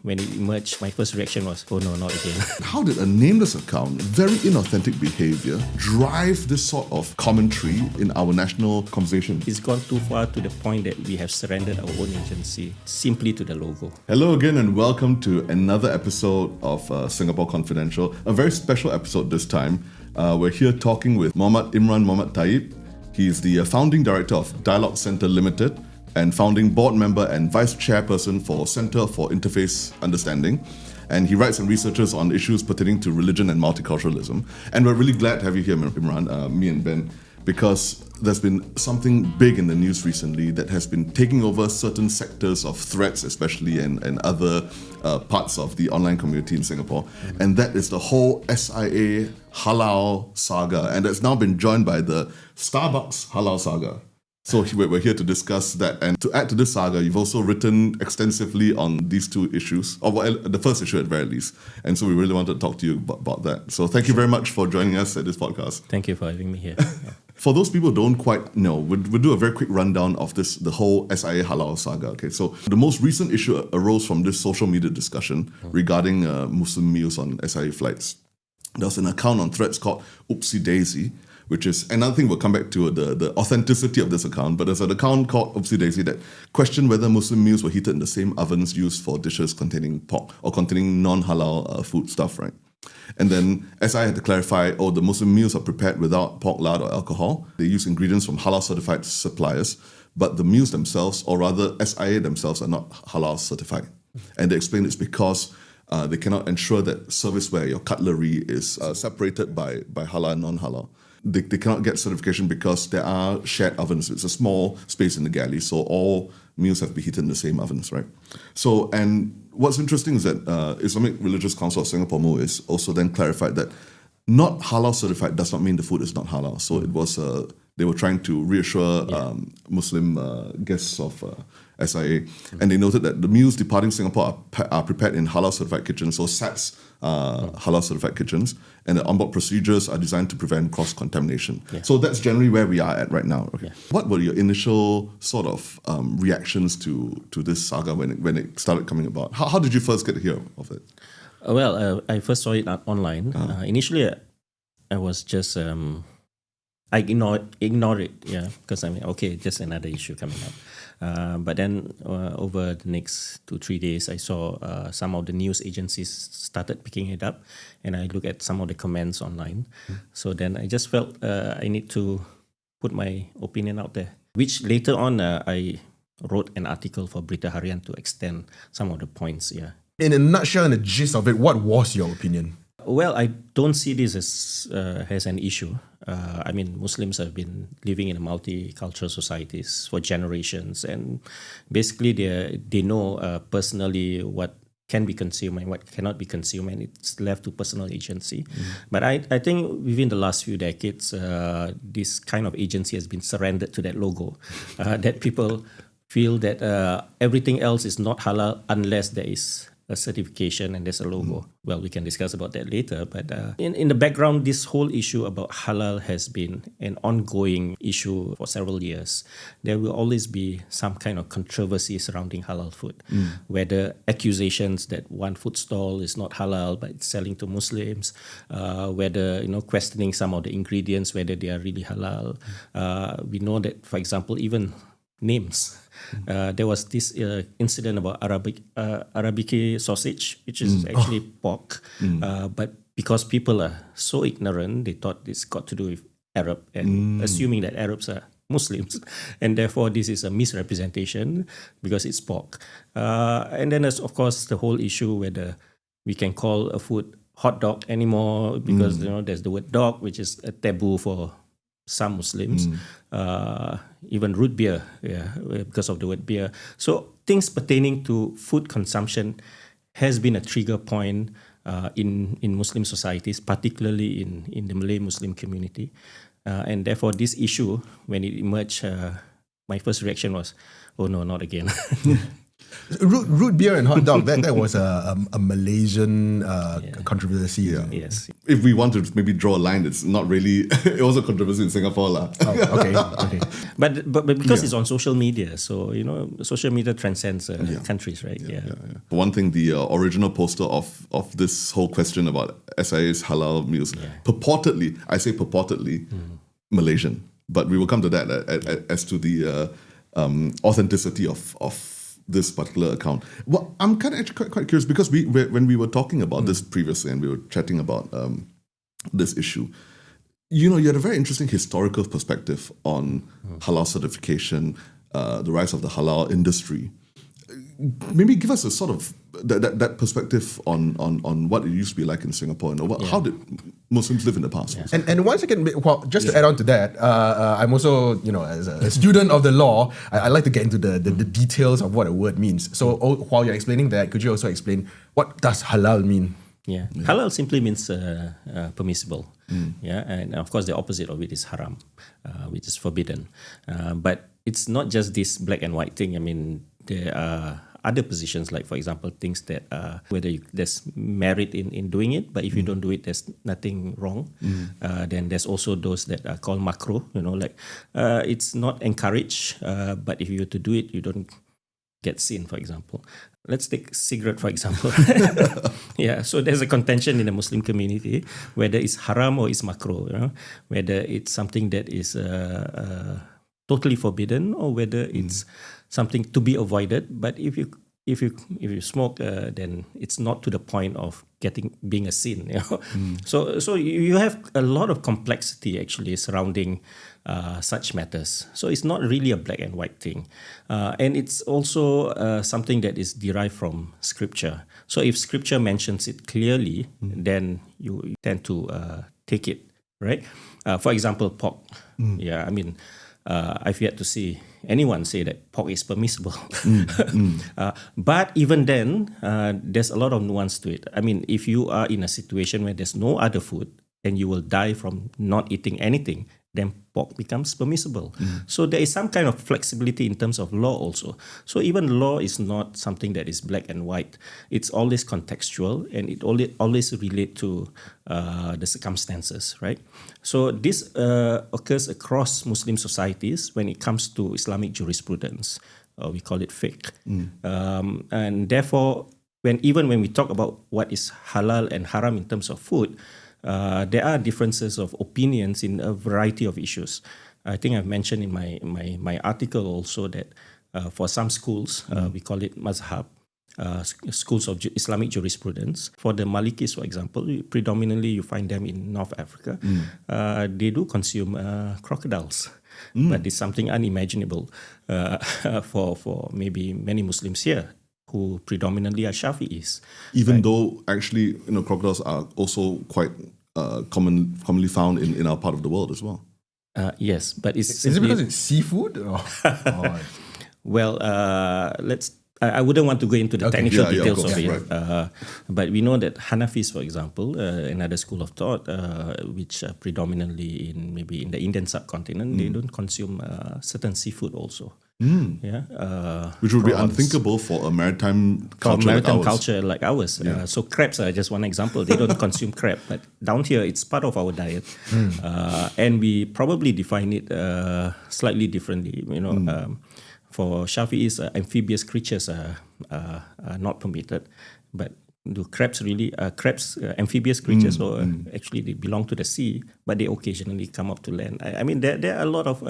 when it emerged, my first reaction was, oh no, not again. How did a nameless account, very inauthentic behavior, drive this sort of commentary in our national conversation? It's gone too far to the point that we have surrendered our own agency simply to the logo. Hello again and welcome to another episode of Singapore Confidential. A very special episode this time. We're here talking with Mohamed Imran Mohamed Taib. He's the founding director of Dialogue Centre Limited and founding board member and vice chairperson for Centre for Interfaith Understanding. And he writes and researches on issues pertaining to religion and multiculturalism. And we're really glad to have you here, Imran, me and Ben, because there's been something big in the news recently that has been taking over certain sectors of threats, especially and other parts of the online community in Singapore. Mm-hmm. And that is the whole SIA Halal Saga. And it's now been joined by the Starbucks Halal Saga. So we're here to discuss that. And to add to this saga, you've also written extensively on these two issues, or the first issue at very least. And so we really wanted to talk to you about that. So thank you very much for joining us at this podcast. Thank you for having me here. For those people who don't quite know, we'll do a very quick rundown of the whole SIA Halal Saga. Okay, so the most recent issue arose from this social media discussion regarding Muslim meals on SIA flights. There was an account on Threads called Opsieeedaisyyyy, which is another thing we'll come back to, the authenticity of this account. But there's an account called Opsieeedaisyyyy that questioned whether Muslim meals were heated in the same ovens used for dishes containing pork or containing non-halal food stuff, right? And then SIA had to clarify, the Muslim meals are prepared without pork lard or alcohol. They use ingredients from halal certified suppliers, but the meals themselves, or rather SIA themselves, are not halal certified. And they explained it's because they cannot ensure that serviceware, your cutlery, is separated by halal and non-halal. They cannot get certification because there are shared ovens. It's a small space in the galley, so all meals have to be heated in the same ovens, right? So, and what's interesting is that Islamic Religious Council of Singapore, MUIS, also then clarified that not halal certified does not mean the food is not halal. So it was, they were trying to reassure Muslim guests of SIA. And they noted that the meals departing Singapore are prepared in halal certified kitchens, so SATS halal certified kitchens, and the onboard procedures are designed to prevent cross-contamination. Yeah. So that's generally where we are at right now. Okay. Yeah. What were your initial sort of reactions to this saga when it started coming about? How did you first get to hear of it? Well, I first saw it online. Initially, I was just... I ignored it, because I mean, okay, just another issue coming up. But then over the next 2-3 days, I saw some of the news agencies started picking it up, and I looked at some of the comments online. So then I just felt I need to put my opinion out there, which later on I wrote an article for Berita Harian to extend some of the points, In a nutshell, in the gist of it, what was your opinion? Well, I don't see this as an issue. I mean, Muslims have been living in multicultural societies for generations, and basically they know personally what can be consumed and what cannot be consumed, and it's left to personal agency. But I think within the last few decades, this kind of agency has been surrendered to that logo, that people feel that everything else is not halal unless there is a certification and there's a logo. Well, we can discuss about that later. But in the background, this whole issue about halal has been an ongoing issue for several years. There will always be some kind of controversy surrounding halal food, whether accusations that one food stall is not halal but it's selling to Muslims, whether questioning some of the ingredients, whether they are really halal. We know that, for example, even names. There was this incident about Arabic sausage, which is actually pork. But because people are so ignorant, they thought this got to do with Arab, and assuming that Arabs are Muslims, and therefore this is a misrepresentation because it's pork. And then there's, of course, the whole issue whether we can call a food hot dog anymore because there's the word dog, which is a taboo for some Muslims, even root beer, because of the word beer. So things pertaining to food consumption has been a trigger point in Muslim societies, particularly in the Malay Muslim community. And therefore this issue, when it emerged, my first reaction was, oh no, not again. Root beer and hot dog, that was a Malaysian controversy. Yes. If we want to maybe draw a line, it's not really, it was a controversy in Singapore. Oh, okay. But because it's on social media, so, social media transcends countries, right? One thing, the original poster of this whole question about SIA's halal meals, purportedly, I say purportedly, Malaysian. But we will come to that as to the authenticity of this particular account. Well, I'm kind of actually quite curious because when we were talking about this previously and we were chatting about this issue, you had a very interesting historical perspective on halal certification, the rise of the halal industry. Maybe give us a sort of that perspective on what it used to be like in Singapore and how did Muslims live in the past. And once again, well, just to add on to that, I'm also, as a student of the law, I like to get into the details of what a word means. So while you're explaining that, could you also explain what does halal mean? Halal simply means permissible. And of course the opposite of it is haram, which is forbidden. But it's not just this black and white thing. I mean, there are other positions, like for example, things that whether there's merit in doing it, but if you don't do it, there's nothing wrong. Then there's also those that are called Makrooh, it's not encouraged, but if you were to do it, you don't get sin, for example. Let's take cigarette, for example. So there's a contention in the Muslim community whether it's haram or it's Makrooh, whether it's something that is totally forbidden or whether it's something to be avoided. But if you smoke, then it's not to the point of being a sin. So you have a lot of complexity actually surrounding such matters. So it's not really a black and white thing, and it's also something that is derived from scripture. So if scripture mentions it clearly, then you tend to take it, right? For example, pork. I've yet to see anyone say that pork is permissible. But even then, there's a lot of nuance to it. I mean, if you are in a situation where there's no other food and you will die from not eating anything, then pork becomes permissible. So there is some kind of flexibility in terms of law also. So even law is not something that is black and white. It's always contextual and it always relate to the circumstances, right? So this occurs across Muslim societies when it comes to Islamic jurisprudence. We call it fiqh. And therefore, even when we talk about what is halal and haram in terms of food, there are differences of opinions in a variety of issues. I think I've mentioned in my article also that for some schools, we call it mazhab, schools of Islamic jurisprudence. For the Malikis, for example, predominantly you find them in North Africa. They do consume crocodiles. But it's something unimaginable for maybe many Muslims here, who predominantly are Shafi'is. Even though actually, crocodiles are also quite commonly found in our part of the world as well. Yes, but is it because it's seafood? Well, I wouldn't want to go into the technical details of it. Right. But we know that Hanafis, for example, another school of thought, which predominantly in the Indian subcontinent, they don't consume certain seafood also. Which would be unthinkable for a maritime culture like ours. So crabs are just one example. They don't consume crab, but down here it's part of our diet, and we probably define it slightly differently. For Shafi'is, amphibious creatures are not permitted, but do crabs really amphibious creatures, or actually they belong to the sea, but they occasionally come up to land? I mean, there are a lot of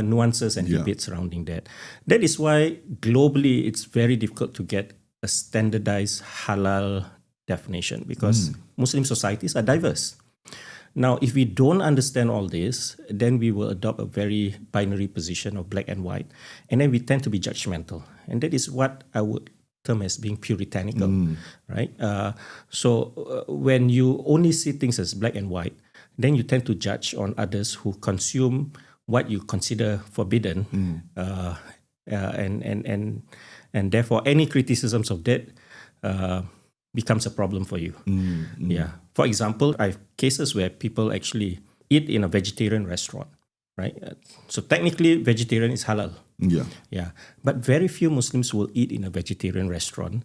nuances and debates surrounding that. That is why globally it's very difficult to get a standardized halal definition, because Muslim societies are diverse. Now, if we don't understand all this, then we will adopt a very binary position of black and white, and then we tend to be judgmental, and that is what I would term as being puritanical, right? So when you only see things as black and white, then you tend to judge on others who consume what you consider forbidden, and therefore any criticisms of that becomes a problem for you. For example, I have cases where people actually eat in a vegetarian restaurant, right? So technically, vegetarian is halal. Yeah. But very few Muslims will eat in a vegetarian restaurant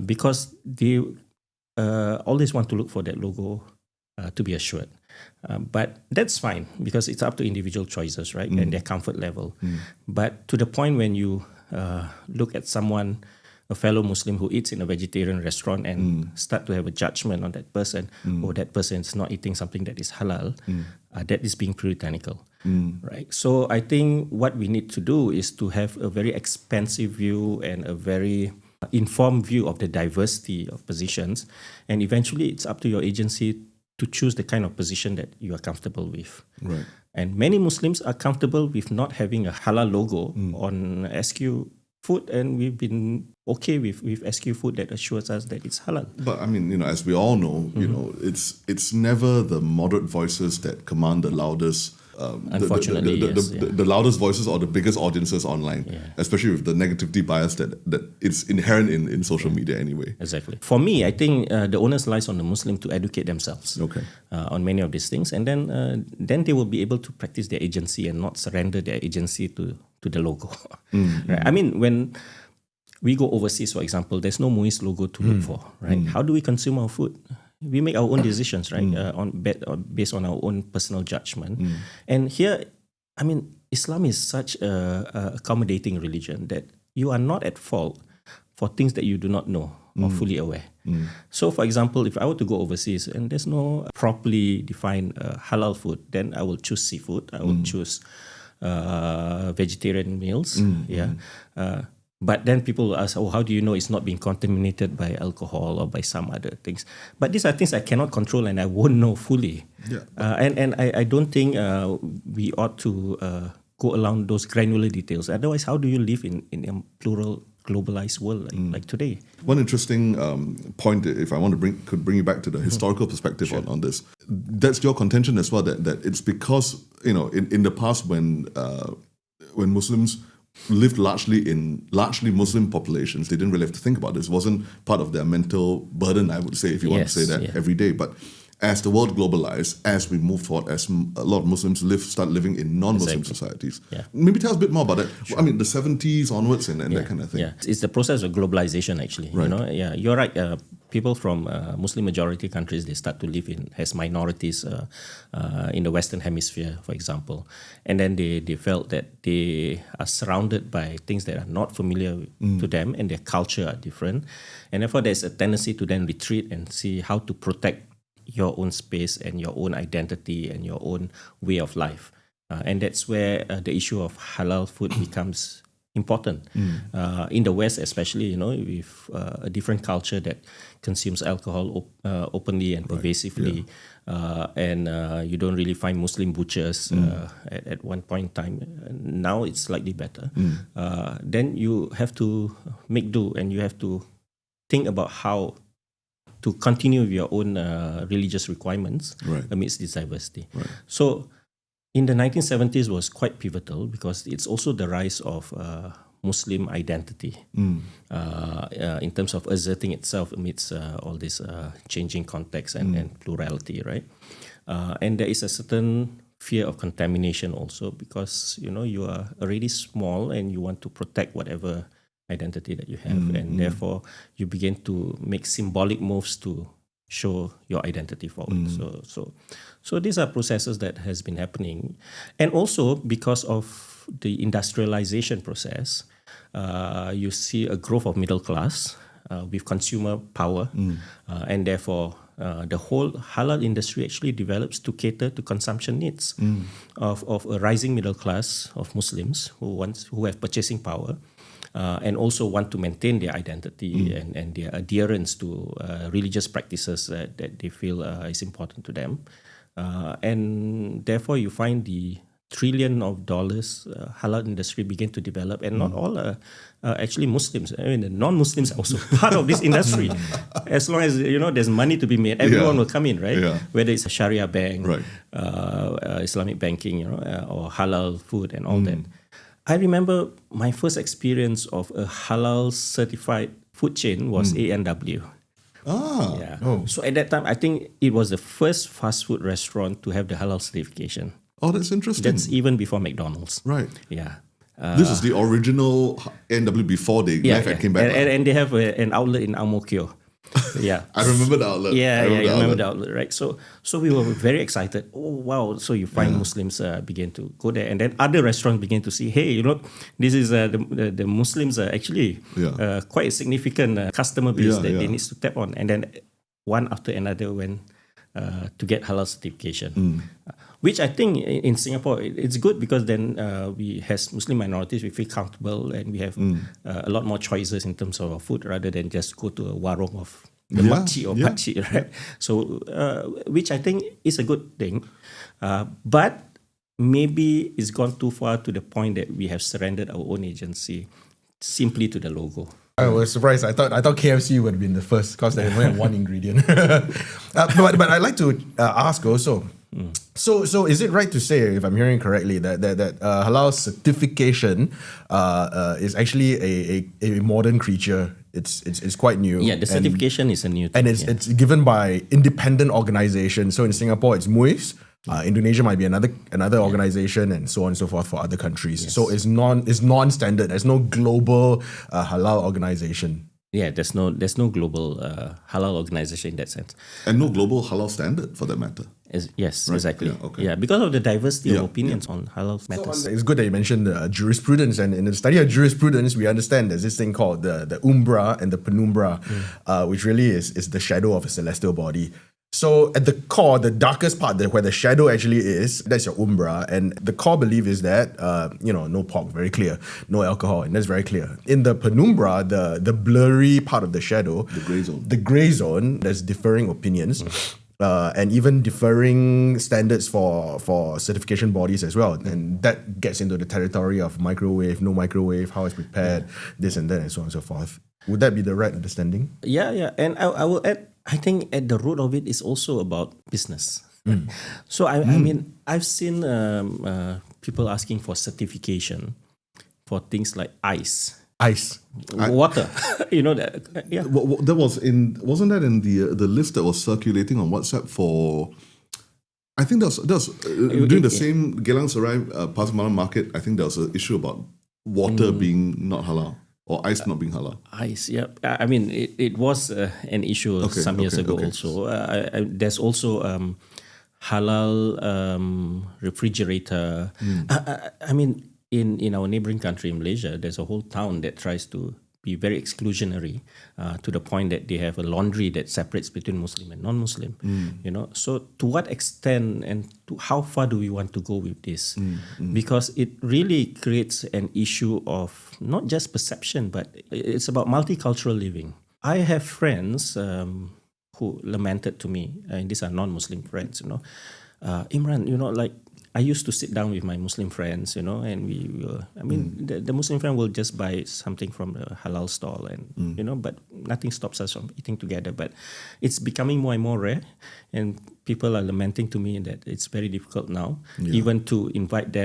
because they always want to look for that logo to be assured. But that's fine because it's up to individual choices, right? And their comfort level. But to the point when you look at someone, a fellow Muslim who eats in a vegetarian restaurant and start to have a judgment on that person, or that person is not eating something that is halal, that is being puritanical, right? So I think what we need to do is to have a very expansive view and a very informed view of the diversity of positions. And eventually it's up to your agency to choose the kind of position that you are comfortable with. Right. And many Muslims are comfortable with not having a halal logo on SQ food, and we've been okay with SQ food that assures us that it's halal. But I mean, as we all know, it's never the moderate voices that command the loudest. Unfortunately, the loudest voices or the biggest audiences online, especially with the negativity bias that it's inherent in social media anyway. Exactly. For me, I think the onus lies on the Muslim to educate themselves on many of these things, and then they will be able to practice their agency and not surrender their agency to the logo. Right? I mean, when we go overseas, for example, there's no MUIS logo to look for, right? How do we consume our food? We make our own decisions, right? Based on our own personal judgment. And here, I mean, Islam is such a accommodating religion that you are not at fault for things that you do not know or fully aware. So, for example, if I were to go overseas and there's no properly defined halal food, then I will choose seafood. I will choose vegetarian meals. But then people will ask, how do you know it's not being contaminated by alcohol or by some other things? But these are things I cannot control and I won't know fully. And I don't think we ought to go along those granular details. Otherwise, how do you live in a plural, globalized world like today? One interesting point, if I want to bring you back to the historical perspective on this, that's your contention as well, that it's because, in the past when Muslims lived largely Muslim populations, they didn't really have to think about this. It wasn't part of their mental burden, I would say, if you want to say that every day. But as the world globalized, as we move forward, as a lot of Muslims start living in non-Muslim societies. Maybe tell us a bit more about that. Sure. I mean, the 70s onwards and that kind of thing. It's the process of globalization, actually. Right. You're right. People from Muslim majority countries, they start to live as minorities in the Western Hemisphere, for example. And then they felt that they are surrounded by things that are not familiar to them and their culture are different. And therefore, there's a tendency to then retreat and see how to protect your own space and your own identity and your own way of life. And that's where the issue of halal food becomes important. In the West especially, with a different culture that consumes alcohol openly and pervasively, and you don't really find Muslim butchers at one point in time. Now it's slightly better. Then you have to make do and you have to think about how to continue with your own religious requirements amidst this diversity. So in the 1970s was quite pivotal because it's also the rise of Muslim identity in terms of asserting itself amidst all this changing context and plurality, right? And there is a certain fear of contamination also because, you are already small and you want to protect whatever identity that you have, and therefore you begin to make symbolic moves to show your identity forward. So these are processes that has been happening, and also because of the industrialization process, you see a growth of middle class with consumer power, and therefore the whole halal industry actually develops to cater to consumption needs of a rising middle class of Muslims who have purchasing power. And also want to maintain their identity and their adherence to religious practices that they feel is important to them. And therefore, you find the $1 trillion halal industry begin to develop. And not all are actually Muslims. I mean, the non-Muslims are also part of this industry. As long as, there's money to be made, everyone will come in, right? Whether it's a Sharia bank, Islamic banking, or halal food and all that. I remember my first experience of a halal certified food chain was A&W. So at that time, I think it was the first fast food restaurant to have the halal certification. Oh, that's interesting. That's even before McDonald's. Right. Yeah. This is the original NW before they left and came back. And they have an outlet in Ang Mo Kio. Yeah. I remember the outlet. Yeah, you remember the outlet, right? So we were very excited. Oh, wow. So you find Muslims begin to go there. And then other restaurants begin to see, hey, this is the Muslims are actually quite a significant customer base that they need to tap on. And then one after another went to get halal certification. Which I think in Singapore, it's good because then we, as Muslim minorities, we feel comfortable and we have a lot more choices in terms of our food rather than just go to a warung of the makcik or pakcik, right? So, which I think is a good thing. But maybe it's gone too far to the point that we have surrendered our own agency simply to the logo. I was surprised. I thought KFC would have been the first because they only had one ingredient. But I'd like to ask also. So is it right to say, if I'm hearing correctly, that halal certification is actually a modern creature? It's quite new. Yeah, the certification is a new thing. And it's given by independent organizations. So in Singapore, it's MUIS. Indonesia might be another organization, and so on and so forth for other countries. Yes. So it's non-standard. There's no global halal organization. Yeah, there's no global halal organization in that sense, and no global halal standard for that matter. Yes, right. exactly. Yeah, okay. Yeah, because of the diversity of opinions on halal matters. So it's good that you mentioned jurisprudence, and in the study of jurisprudence, we understand there's this thing called the umbra and the penumbra, which really is the shadow of a celestial body. So at the core, the darkest part, where the shadow actually is, that's your umbra. And the core belief is that, no pork, very clear. No alcohol, and that's very clear. In the penumbra, the blurry part of the shadow, the gray zone, there's differing opinions. And even differing standards for certification bodies as well. And that gets into the territory of microwave, no microwave, how it's prepared, this and that, and so on and so forth. Would that be the right understanding? Yeah. And I will add, I think at the root of it is also about business. So I mean, I've seen people asking for certification for things like ice, water. That. Yeah. That wasn't that in the list that was circulating on WhatsApp for? I think that was during the same Geylang Serai Pasar Malam market. I think there was an issue about water being not halal. Or ice not being halal? Ice, yeah. I mean, it was an issue some years ago also. There's also halal refrigerator. I mean, in our neighboring country, Malaysia, there's a whole town that tries to be very exclusionary to the point that they have a laundry that separates between Muslim and non-Muslim. So to what extent and to how far do we want to go with this? Because it really creates an issue of not just perception, but it's about multicultural living. I have friends who lamented to me, and these are non-Muslim friends, Imran, like I used to sit down with my Muslim friends, and we will, the Muslim friend will just buy something from the halal stall and, but nothing stops us from eating together. But it's becoming more and more rare, and people are lamenting to me that it's very difficult now, even to invite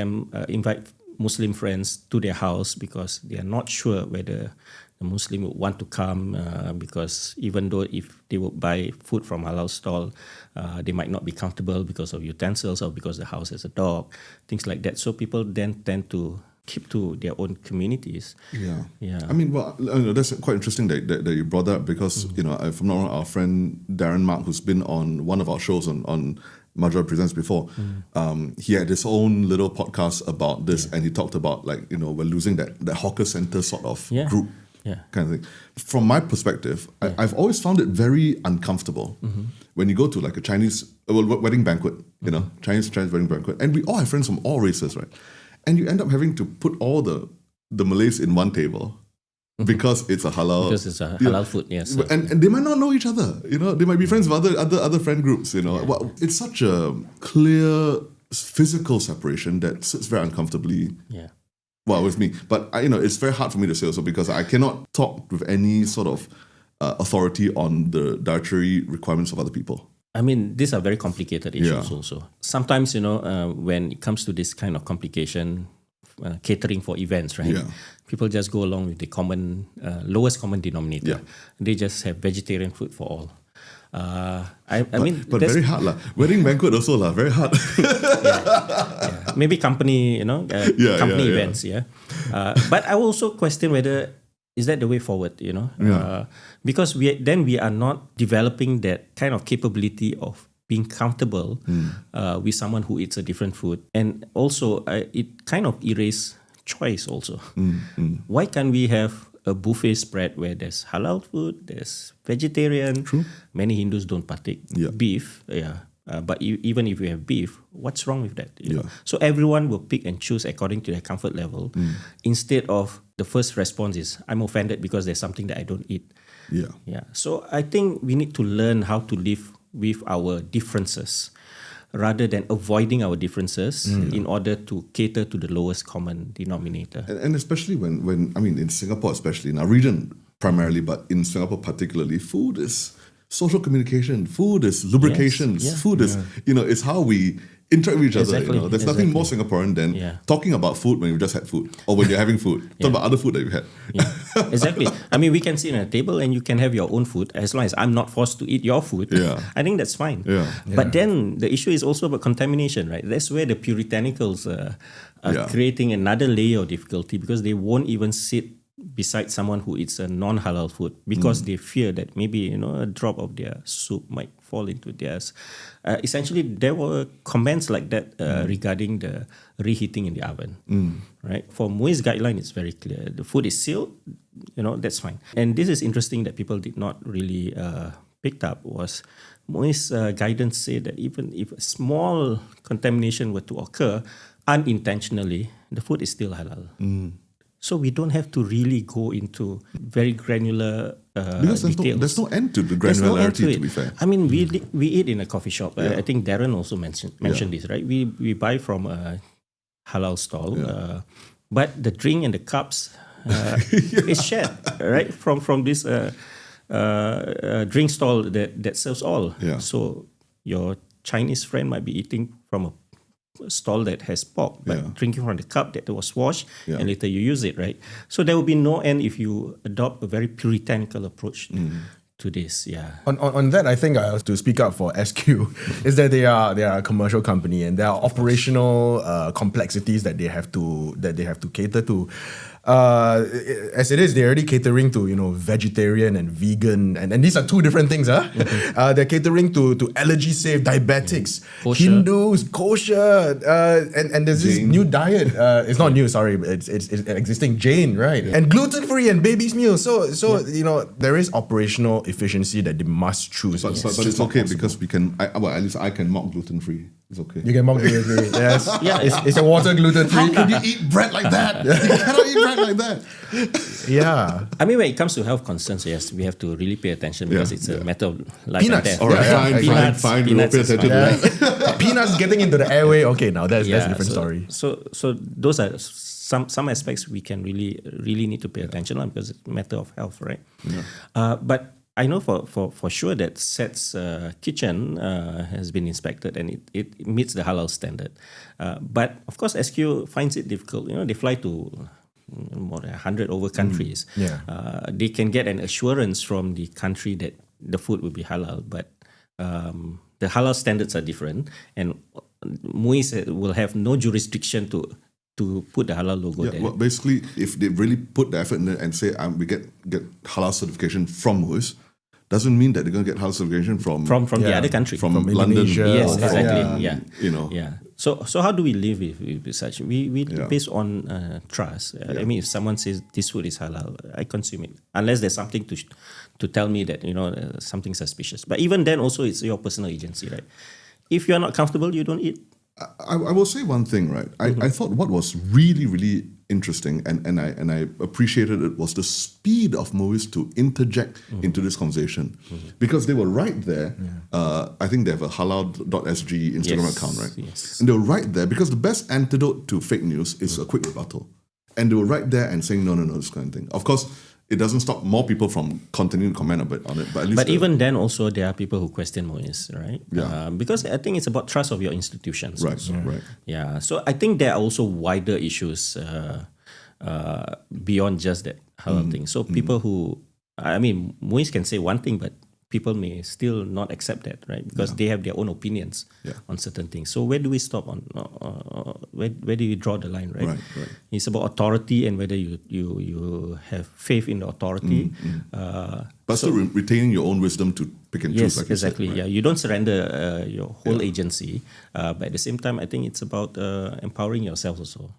Muslim friends to their house because they are not sure whether the Muslim would want to come because even though if they would buy food from halal stall, they might not be comfortable because of utensils or because the house has a dog, things like that. So people then tend to keep to their own communities. Yeah. I mean, that's quite interesting that you brought that up because, if I'm not wrong, our friend Darren Mark, who's been on one of our shows on Major Presents before, he had his own little podcast about this and he talked about we're losing that hawker center sort of group. Kind of thing. From my perspective, I've always found it very uncomfortable when you go to like a Chinese wedding banquet, Chinese wedding banquet, and we all have friends from all races, right? And you end up having to put all the Malays in one table because it's a halal. Because it's a halal food, yes. And they might not know each other, They might be friends with other friend groups, Well, it's such a clear physical separation that sits very uncomfortably. Well, with me, but it's very hard for me to say also because I cannot talk with any sort of authority on the dietary requirements of other people. I mean, these are very complicated issues also. Sometimes, when it comes to this kind of complication, catering for events, right? People just go along with the lowest common denominator. They just have vegetarian food for all. I mean, but very hard lah. Wedding banquet also lah, very hard. yeah. Maybe company, company events, yeah. But I also question whether is that the way forward, because we are not developing that kind of capability of being comfortable with someone who eats a different food, and also it kind of erases choice also. Why can't we have a buffet spread where there's halal food, there's vegetarian? True. Many Hindus don't partake beef, but even if you have beef, what's wrong with that? So everyone will pick and choose according to their comfort level, instead of the first response is I'm offended because there's something that I don't eat. So I think we need to learn how to live with our differences rather than avoiding our differences in order to cater to the lowest common denominator. And especially when I mean, in Singapore, especially in our region primarily, but in Singapore particularly, food is social communication. Food is lubrications. Food is, it's how we interact with each other. There's nothing more Singaporean than talking about food when you just had food, or when you're having food. Talk about other food that you had. Exactly. I mean, we can sit at a table and you can have your own food as long as I'm not forced to eat your food. I think that's fine. But then the issue is also about contamination, right? That's where the puritanicals are creating another layer of difficulty, because they won't even sit beside someone who eats a non-halal food because they fear that maybe a drop of their soup might fall into theirs. Essentially, there were comments like that regarding the reheating in the oven. Right? For MUIS guideline, it's very clear. The food is sealed, that's fine. And this is interesting that people did not really picked up was MUIS guidance said that even if a small contamination were to occur unintentionally, the food is still halal. So we don't have to really go into very granular because details. There's no end to the granularity, to be fair. I mean, we eat in a coffee shop. I think Darren also mentioned this, right? We buy from a halal stall, but the drink and the cups is shared, right? From this drink stall that serves all. So your Chinese friend might be eating from a stall that has pork, but drinking from the cup that was washed, and later you use it, right? So there will be no end if you adopt a very puritanical approach to this. On that, I think I have to speak up for SQ is that they are a commercial company, and there are operational complexities that they have to cater to. As it is, they're already catering to vegetarian and vegan, and these are two different things. They're catering to allergy safe diabetics, kosher. Hindus, kosher, and there's this new diet. It's not new, sorry, it's existing, Jain, right? And gluten free and baby's meals. So there is operational efficiency that they must choose. But it's okay because we can. At least I can mock gluten free. It's okay. You can mock gluten free. Yes. Is your water gluten free? How can you eat bread like that? You cannot eat bread like that. I mean, when it comes to health concerns, yes, we have to really pay attention because it's a matter of life and death. All right, fine. We will pay attention to that. Peanuts getting into the airway. Okay, now that's a different story. So those are some aspects we can really need to pay attention on because it's a matter of health, right? But I know for sure that SET's kitchen has been inspected and it meets the halal standard. But of course, SQ finds it difficult. They fly to more than 100 over countries. They can get an assurance from the country that the food will be halal, but the halal standards are different, and MUIS will have no jurisdiction to put the halal logo there. Well, basically, if they really put the effort in it and say we get halal certification from MUIS, doesn't mean that they're going to get halal certification from the other country, from London. Yes, exactly. So how do we live with such? We based on trust. I mean, if someone says this food is halal, I consume it unless there's something to tell me that something suspicious. But even then, also it's your personal agency, right? If you're not comfortable, you don't eat. I will say one thing, right? I thought what was really, really interesting and I appreciated it was the speed of MUIS to interject into this conversation because they were right there. I think they have a halal.sg Instagram account, right? Yes. And they were right there because the best antidote to fake news is a quick rebuttal. And they were right there and saying, no, this kind of thing. Of course, it doesn't stop more people from continuing to comment a bit on it. But at least even then, also there are people who question MUIS, right? Because I think it's about trust of your institutions. Right. Yeah. So I think there are also wider issues beyond just that halal thing. So people who, I mean, MUIS can say one thing, but people may still not accept that, right? Because they have their own opinions on certain things. So where do we stop on? Where do you draw the line, right? Right. It's about authority and whether you have faith in the authority. But still retaining your own wisdom to pick and choose. Yes, like exactly. You said, right? Yeah, you don't surrender your whole agency, but at the same time, I think it's about empowering yourself also.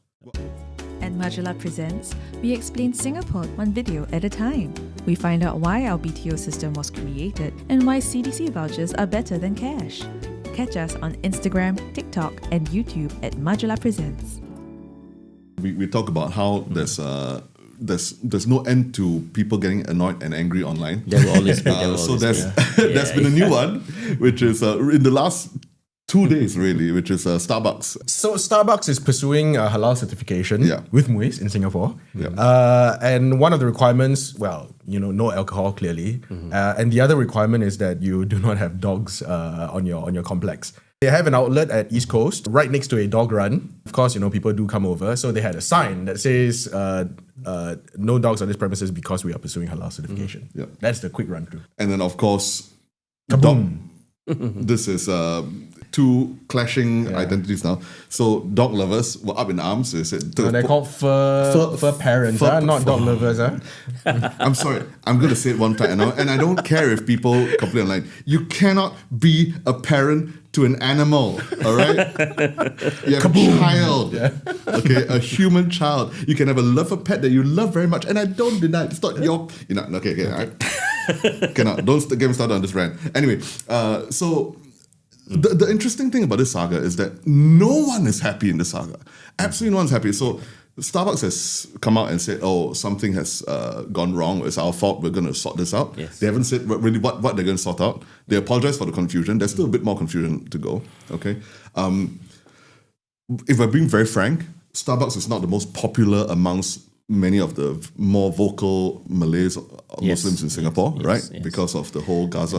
At Majalah Presents, we explain Singapore one video at a time. We find out why our BTO system was created and why CDC vouchers are better than cash. Catch us on Instagram, TikTok, and YouTube at Majalah Presents. We talk about how there's no end to people getting annoyed and angry online. There will always be. So there's been a new one, which is in the last 2 days really, which is Starbucks. So Starbucks is pursuing a halal certification with MUIS in Singapore. And one of the requirements, no alcohol clearly. And the other requirement is that you do not have dogs on your complex. They have an outlet at East Coast right next to a dog run. Of course, people do come over. So they had a sign that says, no dogs on this premises because we are pursuing halal certification. That's the quick run through. And then of course, Kaboom. This is two clashing identities now. So dog lovers were up in arms. They said, they're called fur parents, not dog lovers. I'm sorry, I'm going to say it one time, and I don't care if people complain online. You cannot be a parent to an animal, all right? You have a child, okay, a human child. You can have a love for pet that you love very much, and I don't deny it. It's not your, okay. All right. Cannot. Don't get me started on this rant. Anyway, so the interesting thing about this saga is that no one is happy in this saga. Absolutely no one's happy. So Starbucks has come out and said, oh, something has gone wrong. It's our fault. We're going to sort this out. Yes. They haven't said really what they're going to sort out. They apologize for the confusion. There's still a bit more confusion to go. Okay. If we're being very frank, Starbucks is not the most popular amongst many of the more vocal Malays or Muslims in Singapore, right? Yes. Because of the whole Gaza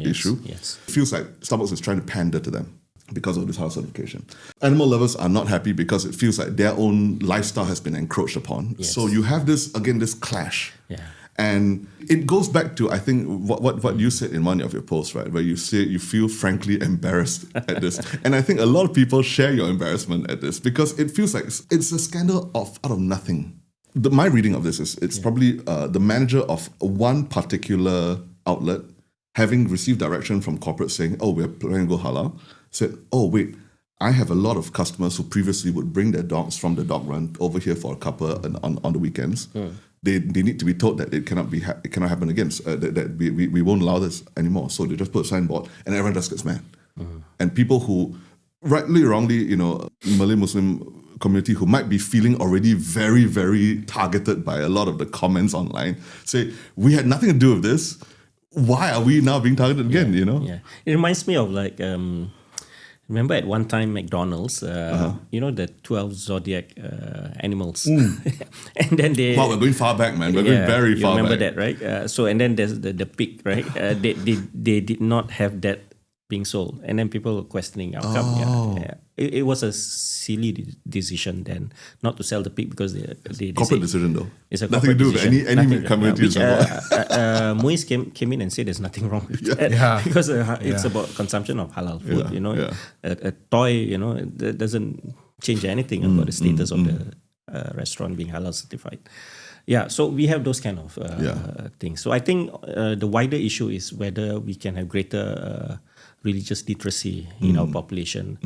issue. Yes. It feels like Starbucks is trying to pander to them because of this house certification. Animal lovers are not happy because it feels like their own lifestyle has been encroached upon. Yes. So you have this clash. Yeah. And it goes back to, I think, what you said in one of your posts, right? Where you say you feel frankly embarrassed at this. And I think a lot of people share your embarrassment at this because it feels like it's a scandal out of nothing. My reading of this is it's probably the manager of one particular outlet having received direction from corporate saying, oh, we're planning to go halal, said, oh, wait, I have a lot of customers who previously would bring their dogs from the dog run over here for a cuppa on the weekends. They need to be told that it cannot happen again, that we won't allow this anymore. So they just put a signboard and everyone just gets mad. And people who, rightly or wrongly, Malay Muslim community who might be feeling already very, very targeted by a lot of the comments online say, we had nothing to do with this. Why are we now being targeted again, Yeah. It reminds me of remember at one time McDonald's, the 12 zodiac animals. And then they... Wow, we're going far back, man. We're going very far back. You remember that, right? And then there's the pig, right? They did not have that being sold. And then people were questioning how come. It was a silly decision then not to sell the pig because they corporate decision though. It's a nothing to do with any community. MUIS came in and said there's nothing wrong with that because it's about consumption of halal food. A toy, that doesn't change anything about the status of the restaurant being halal certified. Yeah, so we have those kind of things. So I think the wider issue is whether we can have greater religious literacy in our population,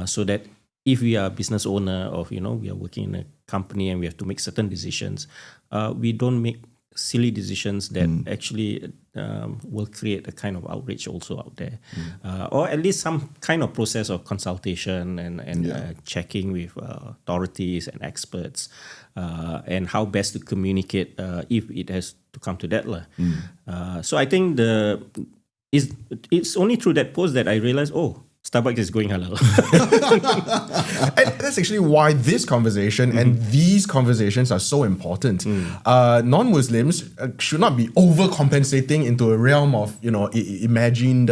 so that if we are a business owner or we are working in a company and we have to make certain decisions, we don't make silly decisions that actually will create a kind of outrage also out there, or at least some kind of process of consultation and checking with authorities and experts, and how best to communicate if it has to come to that. So I think it's only through that post that I realized, Starbucks is going halal. And that's actually why this conversation and these conversations are so important. Non-Muslims should not be overcompensating into a realm of, imagined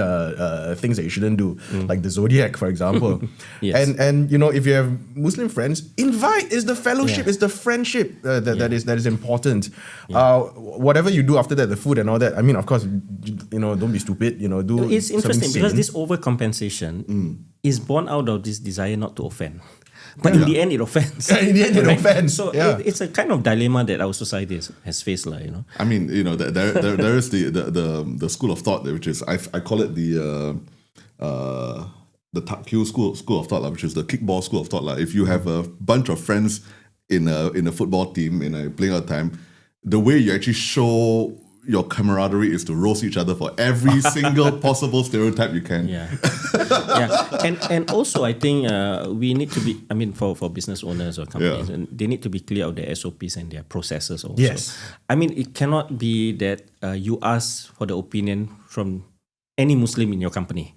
things that you shouldn't do, like the zodiac, for example. Yes. And if you have Muslim friends, invite. Is the fellowship, is the friendship that is important. Whatever you do after that, the food and all that. I mean, of course, don't be stupid. Do. It's interesting because sane. this overcompensation is born out of this desire not to offend. But in the end, it offends. In the end, it offends. So it's a kind of dilemma that our society has faced, I mean, there is the school of thought, which is I call it the Takyu school of thought, which is the kickball school of thought. If you have a bunch of friends in a football team playing out time, the way you actually show your camaraderie is to roast each other for every single possible stereotype you can. And also I think we need to be, for business owners or companies, and they need to be clear of their SOPs and their processes also. Yes. It cannot be that you ask for the opinion from any Muslim in your company,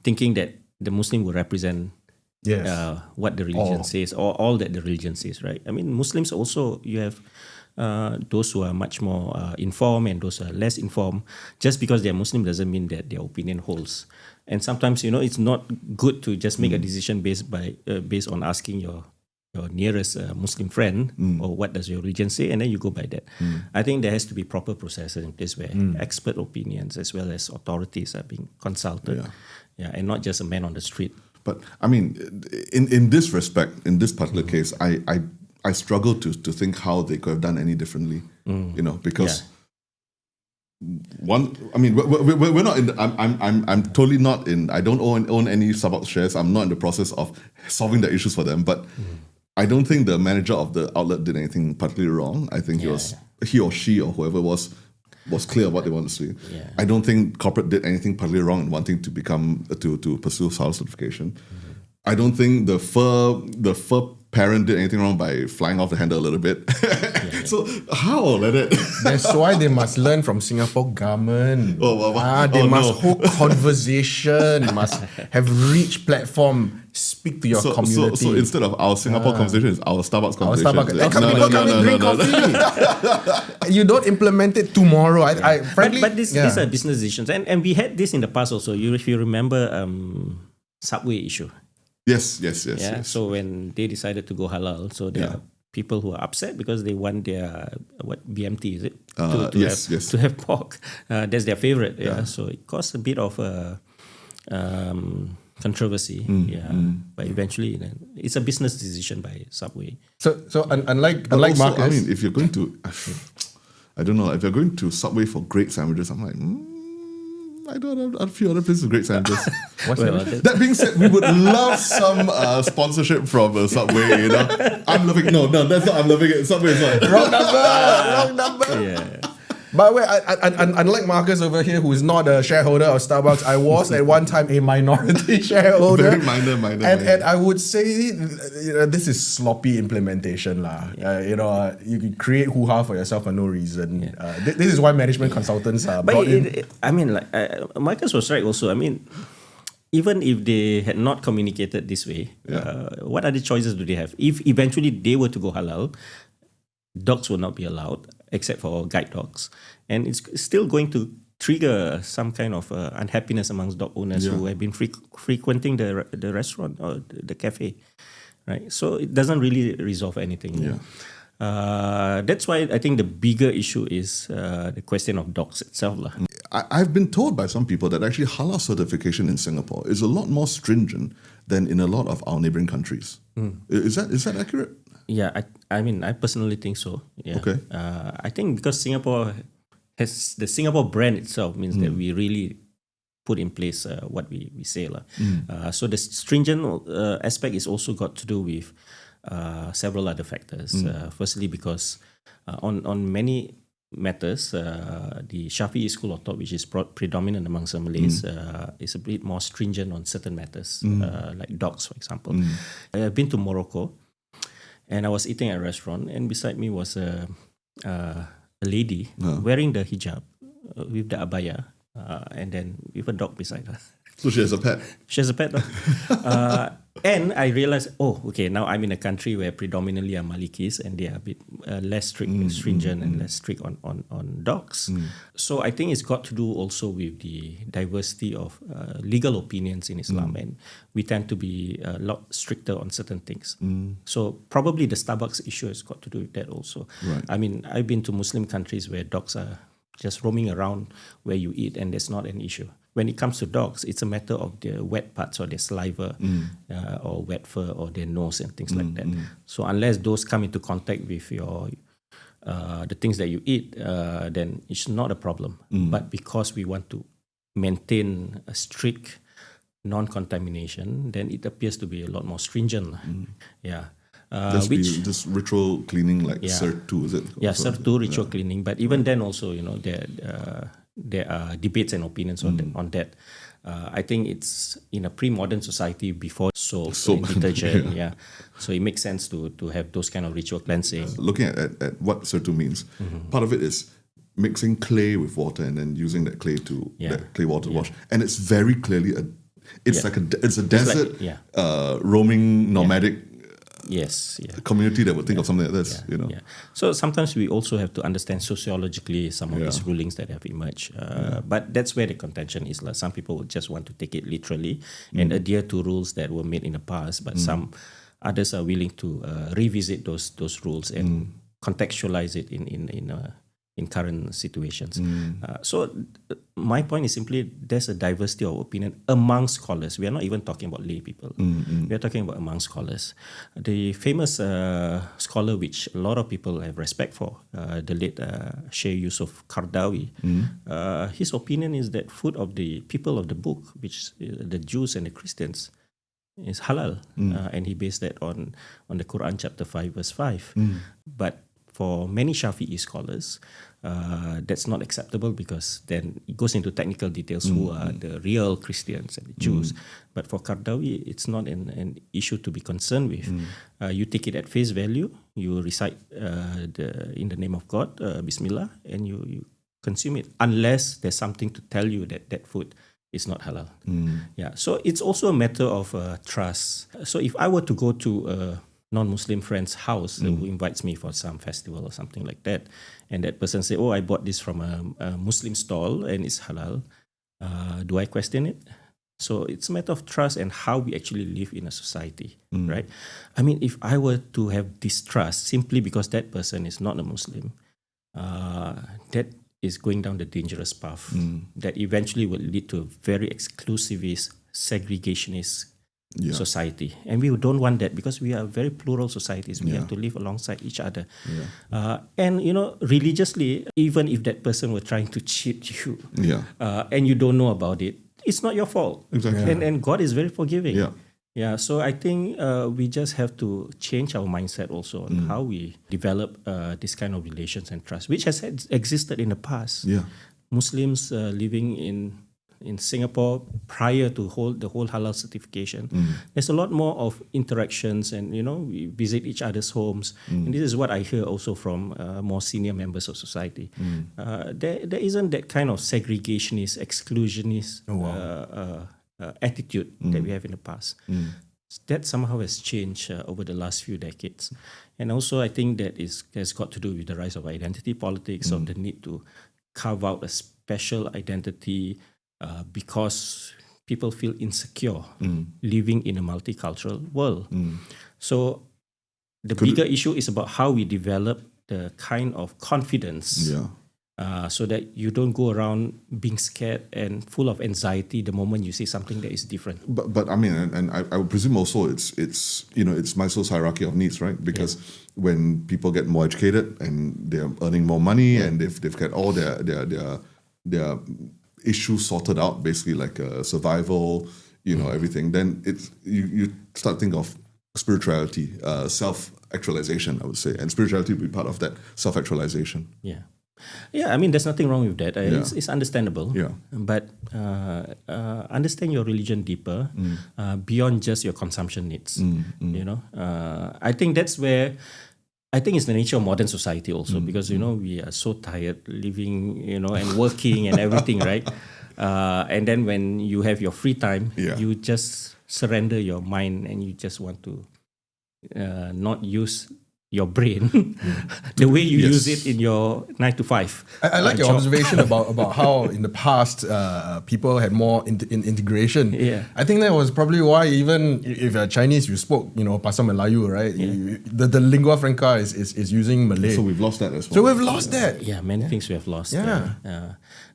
thinking that the Muslim will represent what the religion says, or all that the religion says, right? Muslims also, you have those who are much more informed and those who are less informed. Just because they're Muslim doesn't mean that their opinion holds. And sometimes, it's not good to just make a decision based on asking your nearest Muslim friend, or what does your religion say, and then you go by that. I think there has to be proper processes in place where expert opinions as well as authorities are being consulted, and not just a man on the street. But in this respect, in this particular case, I struggle to think how they could have done any differently, because we're not in. I'm totally not in. I don't own any Starbucks shares. I'm not in the process of solving the issues for them. But I don't think the manager of the outlet did anything particularly wrong. I think he or she or whoever was clear what they wanted to see. I don't think corporate did anything particularly wrong in wanting to pursue halal certification. I don't think the fur parent did anything wrong by flying off the handle a little bit. So how let it? That's why they must learn from Singapore government. They must hold conversation, must have rich platform, speak to your community. So instead of our Singapore conversation, it's our Starbucks conversation. Come and drink coffee. You don't implement it tomorrow. I frankly, but these are business decisions, and we had this in the past also. If you remember, Subway issue. Yes. So when they decided to go halal, so there are people who are upset because they want their BMT, is it? To have pork. That's their favorite. So it caused a bit of controversy. But eventually, it's a business decision by Subway. So unlike Marcus, if you're going to, I don't know, if you're going to Subway for great sandwiches, I'm like. I don't have a few other places with great sandwiches. That being said, we would love some sponsorship from Subway. I'm loving. No, that's not. I'm loving it. Subway is not. Wrong number. Yeah. By the way, unlike Marcus over here, who is not a shareholder of Starbucks, I was at one time a minority shareholder. Very minor. And I would say this is sloppy implementation, you can create hoo-ha for yourself for no reason. This is why management consultants are brought in. Marcus was right also. Even if they had not communicated this way, what other choices do they have? If eventually they were to go halal, dogs will not be allowed, except for guide dogs. And it's still going to trigger some kind of unhappiness amongst dog owners who have been frequenting the restaurant or the cafe, right? So it doesn't really resolve anything. That's why I think the bigger issue is the question of dogs itself. I've been told by some people that actually halal certification in Singapore is a lot more stringent than in a lot of our neighboring countries. Is that accurate? Yeah, I personally think so. Yeah. Okay. I think because Singapore has the Singapore brand itself means that we really put in place what we say. So the stringent aspect is also got to do with several other factors. Firstly, because on many matters, the Shafi'i school of thought, which is predominant amongst the Malays, is a bit more stringent on certain matters, like dogs, for example. I've been to Morocco. And I was eating at a restaurant, and beside me was a lady wearing the hijab with the abaya, and then with a dog beside her. So she has a pet. She has a pet. And I realized, okay, now I'm in a country where predominantly are Malikis and they are a bit less stringent and less strict on dogs. So I think it's got to do also with the diversity of legal opinions in Islam, and we tend to be a lot stricter on certain things. So probably the Starbucks issue has got to do with that also. Right. I mean, I've been to Muslim countries where dogs are just roaming around where you eat and there's not an issue. When it comes to dogs, it's a matter of their wet parts or their saliva or wet fur or their nose and things like that. So unless those come into contact with your the things that you eat, then it's not a problem. But because we want to maintain a strict non-contamination, then it appears to be a lot more stringent. Yeah. This ritual cleaning like Cert 2, is it? Yeah, Cert 2 ritual cleaning. But even then also, there are debates and opinions on that. I think it's in a pre-modern society before soap and detergent. Yeah. So it makes sense to have those kind of ritual cleansing. Looking at what Cert 2 means, part of it is mixing clay with water and then using that clay to that clay water wash. And it's very clearly it's a desert roaming nomadic community that would think of something like this, So sometimes we also have to understand sociologically some of these rulings that have emerged. But that's where the contention is. Like some people would just want to take it literally and adhere to rules that were made in the past, but some others are willing to revisit those rules and contextualize it in current situations. So my point is simply there's a diversity of opinion among scholars. We are not even talking about lay people. We are talking about among scholars. The famous scholar which a lot of people have respect for, the late Sheikh Yusuf Qaradawi, his opinion is that food of the people of the book, which the Jews and the Christians, is halal. And he based that on the Quran chapter 5 verse 5. But for many Shafi'i scholars, that's not acceptable because then it goes into technical details who are the real Christians and the Jews. But for Qaradawi, it's not an issue to be concerned with. You take it at face value, you recite in the name of God, Bismillah, and you consume it, unless there's something to tell you that food is not halal. So it's also a matter of trust. So if I were to go to a non-Muslim friend's house who invites me for some festival or something like that, and that person say, I bought this from a Muslim stall and it's halal, do I question it? So it's a matter of trust and how we actually live in a society, right? I mean, if I were to have distrust simply because that person is not a Muslim, that is going down the dangerous path that eventually will lead to a very exclusivist, segregationist society. And we don't want that because we are very plural societies. We have to live alongside each other. And, religiously, even if that person were trying to cheat you and you don't know about it, it's not your fault. Exactly. And God is very forgiving. So I think we just have to change our mindset also on how we develop this kind of relations and trust, which has existed in the past. Muslims living in Singapore prior to the whole halal certification, there's a lot more of interactions and, we visit each other's homes. And this is what I hear also from more senior members of society. There isn't that kind of segregationist, exclusionist attitude that we have in the past. That somehow has changed over the last few decades. And also I think that has got to do with the rise of identity politics, of the need to carve out a special identity because people feel insecure living in a multicultural world. So the bigger issue is about how we develop the kind of confidence so that you don't go around being scared and full of anxiety the moment you say something that is different. But I mean, and I would presume also it's Maslow's hierarchy of needs, right? Because when people get more educated and they're earning more money and they've got all their issues sorted out, basically like survival, everything, then it's you start thinking of spirituality, self-actualization, I would say, and spirituality would be part of that self-actualization. I mean, there's nothing wrong with that. It's understandable. But understand your religion deeper, beyond just your consumption needs. I think that's where I think it's the nature of modern society also because, we are so tired living, and working and everything, right? And then when you have your free time, Yeah. you just surrender your mind and you just want to not use your brain the way you use it in your 9 to 5. I like your job. observation about how in the past people had more integration. Yeah. I think that was probably why even if you're Chinese, you spoke Pasar Melayu, right? The lingua franca is using Malay. So we've lost that as well. So we've lost that. Yeah, many things we have lost. Yeah.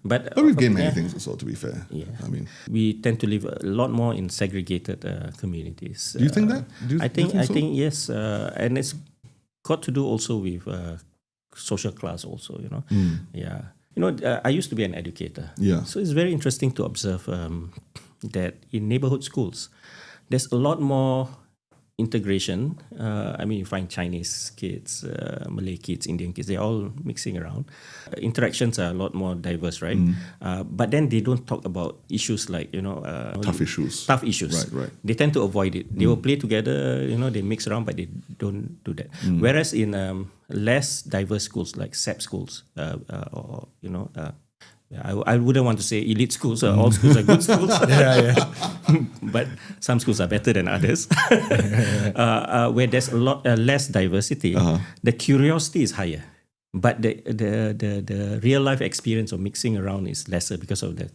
But But we've gained many things as well, to be fair. Yeah. I mean, we tend to live a lot more in segregated communities. Do you think that? I think so? yes, and it's got to do also with social class also, Yeah. I used to be an educator. Yeah. So it's very interesting to observe that in neighborhood schools, there's a lot more integration. You find Chinese kids, Malay kids, Indian kids, they're all mixing around. Interactions are a lot more diverse, right? But then they don't talk about issues like, Tough issues. Tough issues. Right. They tend to avoid it. They will play together, they mix around, but they don't do that. Whereas in less diverse schools like SAP schools, I wouldn't want to say elite schools. All schools are good schools. But some schools are better than others. Where there's a lot less diversity, the curiosity is higher. But the real life experience of mixing around is lesser because of the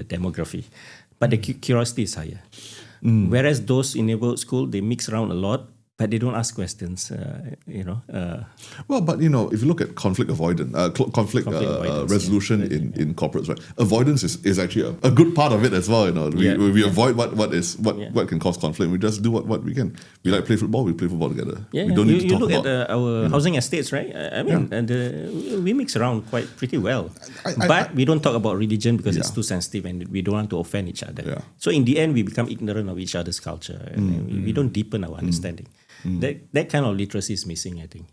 demography. But the curiosity is higher. Whereas those in neighborhood school, they mix around a lot, but they don't ask questions, Well, but if you look at conflict avoidance, conflict avoidance, resolution in corporates, right? Avoidance is actually a good part of it as well. We avoid what can cause conflict. We just do what we can. We like play football. We play football together. Yeah, we don't need to you talk look about at our housing estates, right? We mix around pretty well, but we don't talk about religion because it's too sensitive and we don't want to offend each other. Yeah. So in the end, we become ignorant of each other's culture and we don't deepen our understanding. That kind of literacy is missing, I think.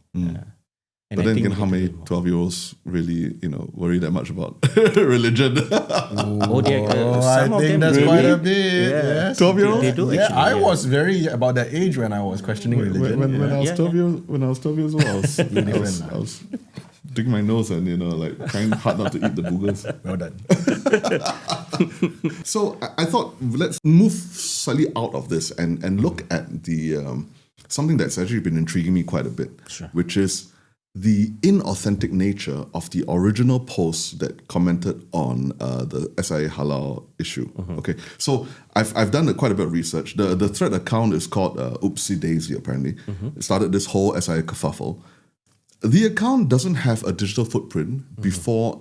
But then again, how many 12-year-olds really, worry that much about religion? I think that's quite a bit. Yes. 12-year-olds? They do Yeah, actually. I was very about that age when I was questioning religion. When I was 12 years old, I was digging my nose and trying hard not to eat the boogers. Well done. So I thought let's move slightly out of this and look at the something that's actually been intriguing me quite a bit, which is the inauthentic nature of the original post that commented on the SIA Halal issue. Okay, so I've done quite a bit of research. The thread account is called Opsieeedaisyyyy, apparently. It started this whole SIA kerfuffle. The account doesn't have a digital footprint before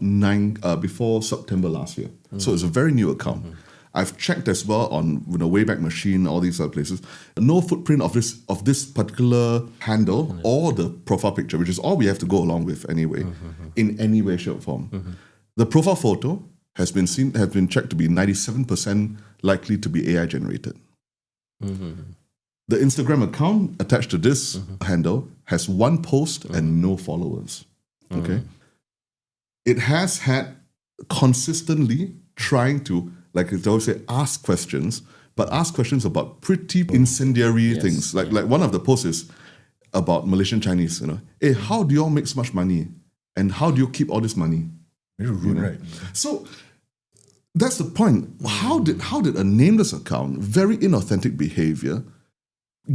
September last year. So it's a very new account. I've checked as well on Wayback Machine, all these other places. No footprint of this particular handle or the profile picture, which is all we have to go along with anyway, in any way, shape, or form. The profile photo has been checked to be 97% likely to be AI generated. The Instagram account attached to this handle has one post and no followers. Okay, it has had consistently trying to, like I always say, ask questions, but ask questions about pretty incendiary things. Like one of the posts is about Malaysian Chinese. Hey, how do you all make so much money, and how do you keep all this money? Very rude, right? So that's the point. How did a nameless account, very inauthentic behavior,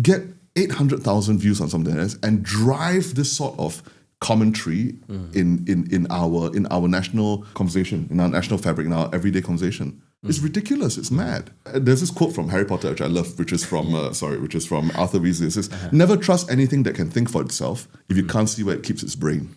get 800,000 views on something else and drive this sort of commentary in our national conversation, in our national fabric, in our everyday conversation? It's ridiculous. It's mad. There's this quote from Harry Potter, which I love, which is from Arthur Weasley. It says, "Never trust anything that can think for itself if you can't see where it keeps its brain."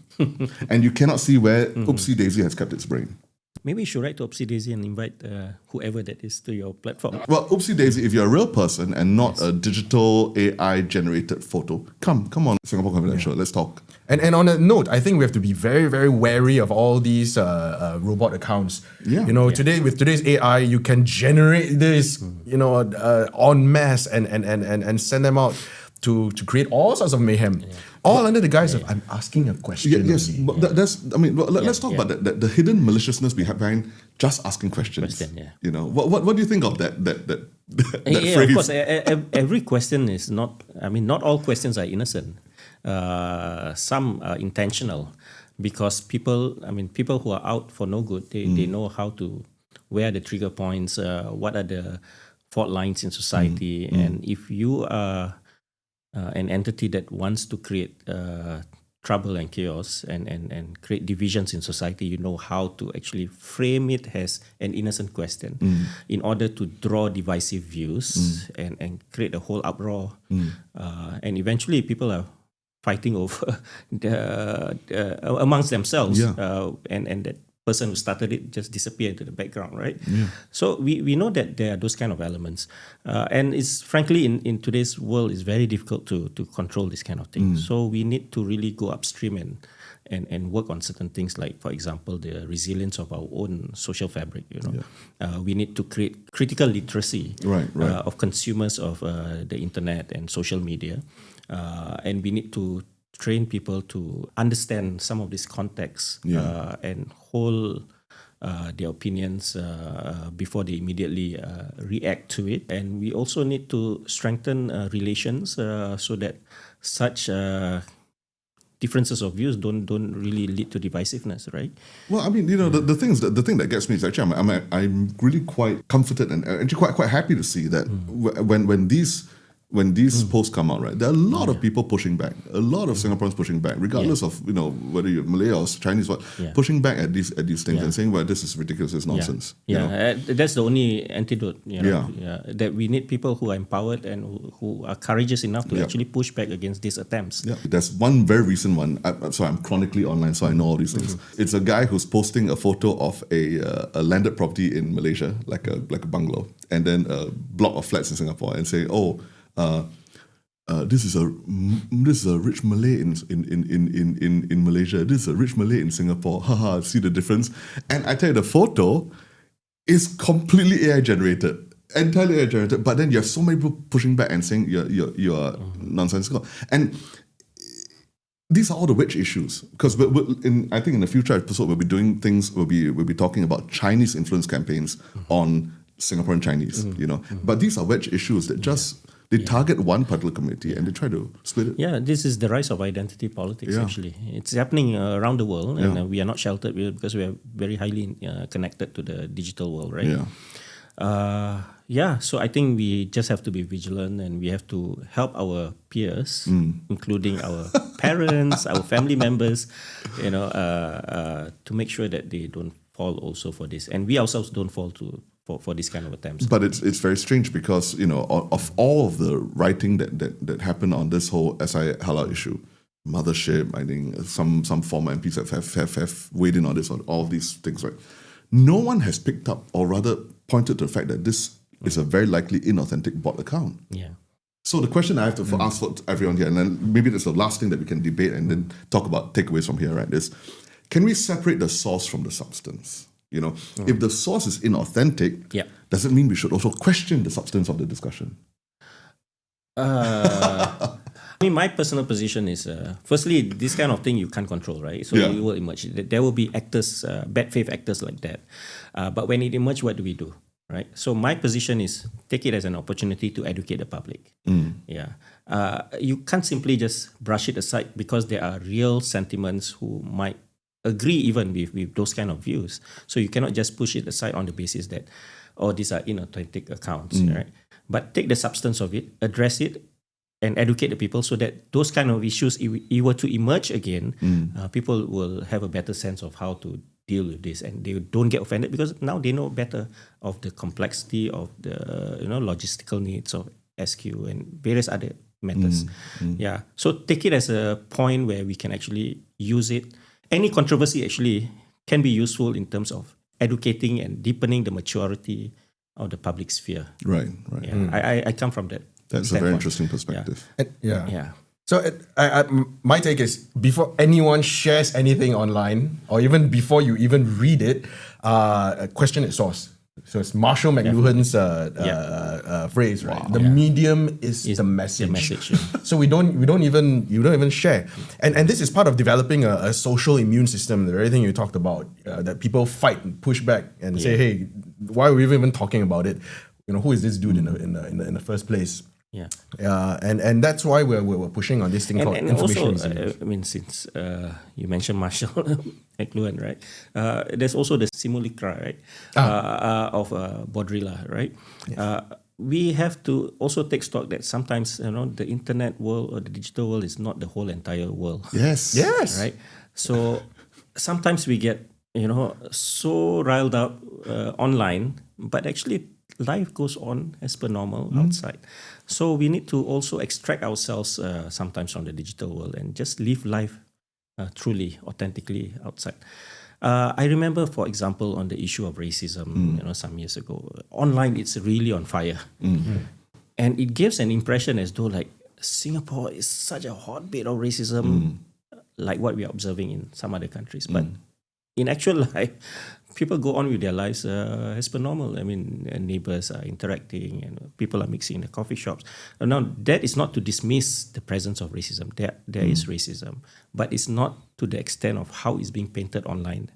And you cannot see where Opsieeedaisyyy has kept its brain. Maybe you should write to Opsieeedaisyyy and invite whoever that is to your platform. Well, Opsieeedaisyyy, if you're a real person and not a digital AI generated photo, come on, Singapore Confidential, let's talk. And on a note, I think we have to be very, very wary of all these robot accounts. Yeah. Today with today's AI, you can generate this, en masse and send them out to create all sorts of mayhem, all under the guise of I'm asking a question. Yes, but let's talk about the hidden maliciousness behind just asking questions. What do you think of that phrase? Of course, every question is not. Not all questions are innocent. Some are intentional, because people who are out for no good, they know how to where are the trigger points, what are the fault lines in society, and if you are an entity that wants to create trouble and chaos and create divisions in society, you know how to actually frame it as an innocent question in order to draw divisive views and create a whole uproar. And eventually people are fighting over amongst themselves, and that person who started it just disappeared into the background, right? So we know that there are those kind of elements, and it's frankly in today's world it's very difficult to control this kind of thing. So we need to really go upstream and work on certain things, like for example the resilience of our own social fabric. We need to create critical literacy of consumers of the internet and social media, and we need to train people to understand some of this context and hold their opinions before they immediately react to it. And we also need to strengthen relations so that such differences of views don't really lead to divisiveness, right? Well, I mean, the thing that gets me is actually I'm really quite comforted and actually quite happy to see that when these posts come out, right, there are a lot of people pushing back, a lot of Singaporeans pushing back, regardless of whether you're Malay or Chinese, pushing back at these things and saying, well, this is ridiculous, it's nonsense. That's the only antidote. That we need people who are empowered and who are courageous enough to actually push back against these attempts. There's one very recent one. I'm chronically online, so I know all these things. It's a guy who's posting a photo of a landed property in Malaysia, like a bungalow, and then a block of flats in Singapore, and say, this is a rich Malay in Malaysia. This is a rich Malay in Singapore. Haha, see the difference? And I tell you, the photo is completely AI generated, entirely AI generated. But then you have so many people pushing back and saying you're nonsensical. And these are all the wedge issues. Because I think in the future episode we'll be doing things. We'll be talking about Chinese influence campaigns on Singaporean Chinese. But these are wedge issues that just. They target one particular community and they try to split it. Yeah, this is the rise of identity politics, actually. It's happening around the world, and we are not sheltered because we are very highly connected to the digital world, right? So I think we just have to be vigilant, and we have to help our peers, including our parents, our family members, to make sure that they don't fall also for this. And we ourselves don't fall for this kind of attempts. But it's very strange because, of all of the writing that happened on this whole SIA Halal issue, Mothership, I think some former MPs have weighed in on this, on all of these things, right? No one has picked up or rather pointed to the fact that this is a very likely inauthentic bot account. So the question I have to ask for everyone here, and then maybe that's the last thing that we can debate and then talk about takeaways from here, right, is can we separate the source from the substance? If the source is inauthentic, does it mean we should also question the substance of the discussion? My personal position is, firstly, this kind of thing you can't control, right? So it will emerge. There will be actors, bad faith actors like that. But when it emerges, what do we do, right? So my position is take it as an opportunity to educate the public. You can't simply just brush it aside because there are real sentiments who might agree even with those kind of views. So you cannot just push it aside on the basis that, these are inauthentic accounts, right? But take the substance of it, address it, and educate the people so that those kind of issues, if it were to emerge again, people will have a better sense of how to deal with this, and they don't get offended because now they know better of the complexity of the logistical needs of SQ and various other matters. So take it as a point where we can actually use it. Any controversy actually can be useful in terms of educating and deepening the maturity of the public sphere. Right. I come from that. That's a very interesting perspective. So my take is, before anyone shares anything online, or even before you even read it, question its source. So it's Marshall McLuhan's phrase, right? The medium is the message. So you don't even share, and this is part of developing a social immune system. The very thing you talked about, that people fight and push back and say, hey, why are we even talking about it? Who is this dude in the first place? Yeah. And that's why we're pushing on this thing called And information also, resilience. since you mentioned Marshall McLuhan, right? There's also the simulacra, right? Of Baudrillard, right? Yes. We have to also take stock that sometimes the internet world or the digital world is not the whole entire world. Yes. Right. So sometimes we get so riled up online, but actually life goes on as per normal outside. So we need to also extract ourselves sometimes from the digital world and just live life truly, authentically outside. I remember, for example, on the issue of racism, some years ago, online it's really on fire, and it gives an impression as though like Singapore is such a hotbed of racism, like what we are observing in some other countries. But in actual life, people go on with their lives as per normal. I mean, neighbors are interacting and people are mixing in the coffee shops. Now, that is not to dismiss the presence of racism. There is racism, but it's not to the extent of how it's being painted online,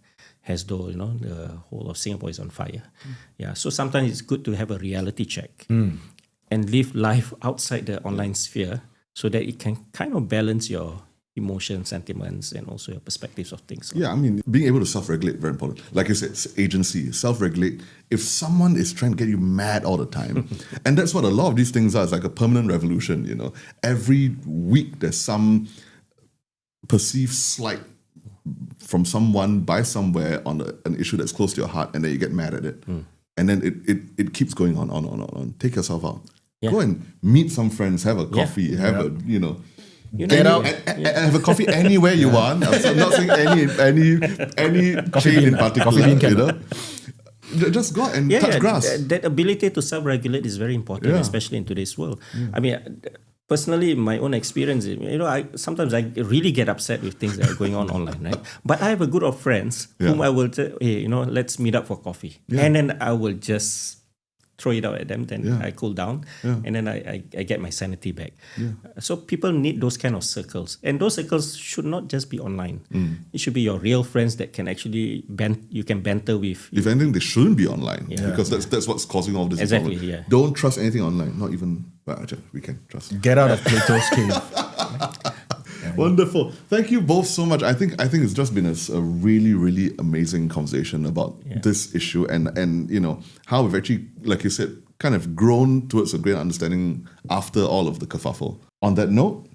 as though the whole of Singapore is on fire. Yeah, so sometimes it's good to have a reality check and live life outside the online sphere so that it can kind of balance your emotions, sentiments, and also your perspectives of things. Yeah, I mean, being able to self-regulate, very important. Like you said, agency, self-regulate. If someone is trying to get you mad all the time, and that's what a lot of these things are, it's like a permanent revolution, Every week there's some perceived slight from someone by somewhere on an issue that's close to your heart, and then you get mad at it. And then it keeps going on. Take yourself out. Yeah. Go and meet some friends, have a coffee, have a, get out and have a coffee anywhere you want. I'm not saying any chain in particular. Just go out and touch grass. That ability to self-regulate is very important, especially in today's world. I mean, personally, my own experience, sometimes I really get upset with things that are going on online, right? But I have a group of friends whom I will say, hey, let's meet up for coffee. And then I will just throw it out at them, then I cool down, and then I get my sanity back. So people need those kind of circles, and those circles should not just be online. It should be your real friends that can actually you can banter with. If anything, they shouldn't be online because that's what's causing all this. Exactly. Problem. Yeah. Don't trust anything online. Not even. We can trust. Get out of Plato's cave. Wonderful. Thank you both so much. I think it's just been a really, really amazing conversation about this issue and how we've actually, like you said, kind of grown towards a great understanding after all of the kerfuffle. On that note,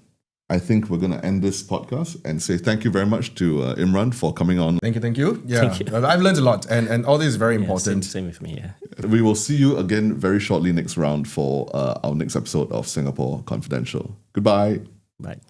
I think we're going to end this podcast and say thank you very much to Imran for coming on. Thank you. Yeah, thank you. I've learned a lot, and all this is very important. Same with me. We will see you again very shortly next round for our next episode of Singapore Confidential. Goodbye. Bye.